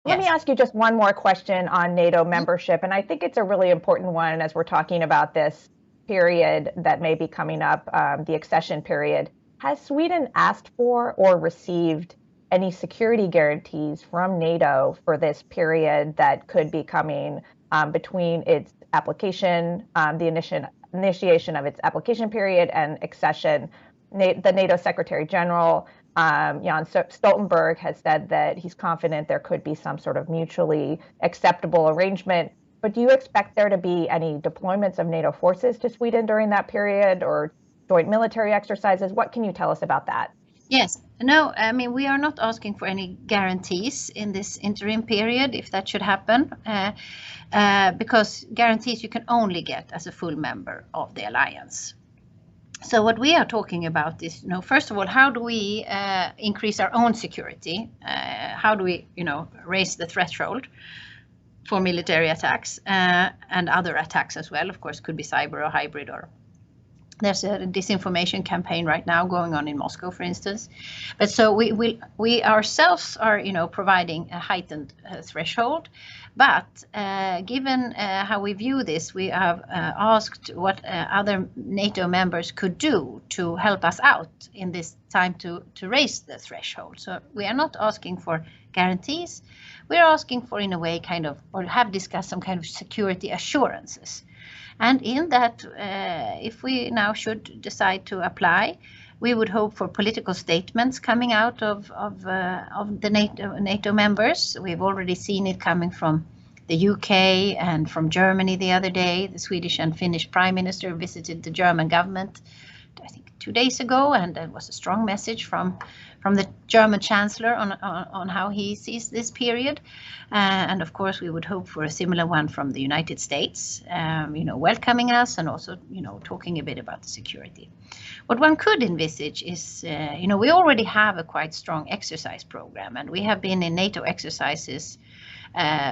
Let me ask you just one more question on NATO membership, and I think it's a really important one as we're talking about this period that may be coming up, the accession period. Has Sweden asked for or received any security guarantees from NATO for this period that could be coming between its application, the initiation of its application period and accession? The NATO Secretary General, Jens Stoltenberg, has said that he's confident there could be some sort of mutually acceptable arrangement. But do you expect there to be any deployments of NATO forces to Sweden during that period or joint military exercises? What can you tell us about that? Yes, no, I mean, we are not asking for any guarantees in this interim period, if that should happen, because guarantees you can only get as a full member of the alliance. So what we are talking about is, first of all, how do we increase our own security? How do we, raise the threshold for military attacks and other attacks as well? Of course, could be cyber or hybrid, or there's a disinformation campaign right now going on in Moscow, for instance. But so we ourselves are, providing a heightened threshold. But given how we view this, we have asked what other NATO members could do to help us out in this time to raise the threshold. So we are not asking for guarantees. We're asking for, in a way, or have discussed some kind of security assurances. And in that, if we now should decide to apply, we would hope for political statements coming out of the NATO members. We've already seen it coming from the UK and from Germany the other day. The Swedish and Finnish Prime Minister visited the German government, I think 2 days ago, and there was a strong message from the German Chancellor on how he sees this period. And of course, we would hope for a similar one from the United States, welcoming us and also, talking a bit about the security. What one could envisage is, we already have a quite strong exercise program, and we have been in NATO exercises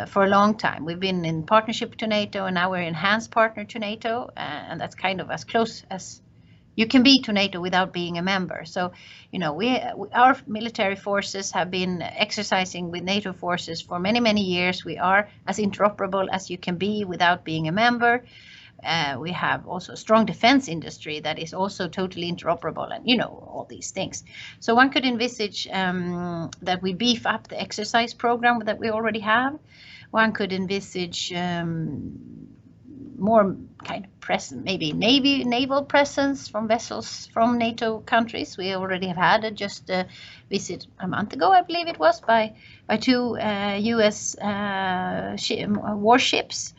for a long time. We've been in partnership to NATO, and now we're enhanced partner to NATO, and that's kind of as close as you can be to NATO without being a member. So, our military forces have been exercising with NATO forces for many, many years. We are as interoperable as you can be without being a member. We have also a strong defense industry that is also totally interoperable, and all these things. So one could envisage that we beef up the exercise program that we already have. One could envisage more kind of presence, maybe naval presence from vessels from NATO countries. We already have had just a visit a month ago, I believe it was, by 2 US warships,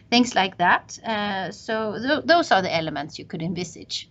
things like that. So those are the elements you could envisage.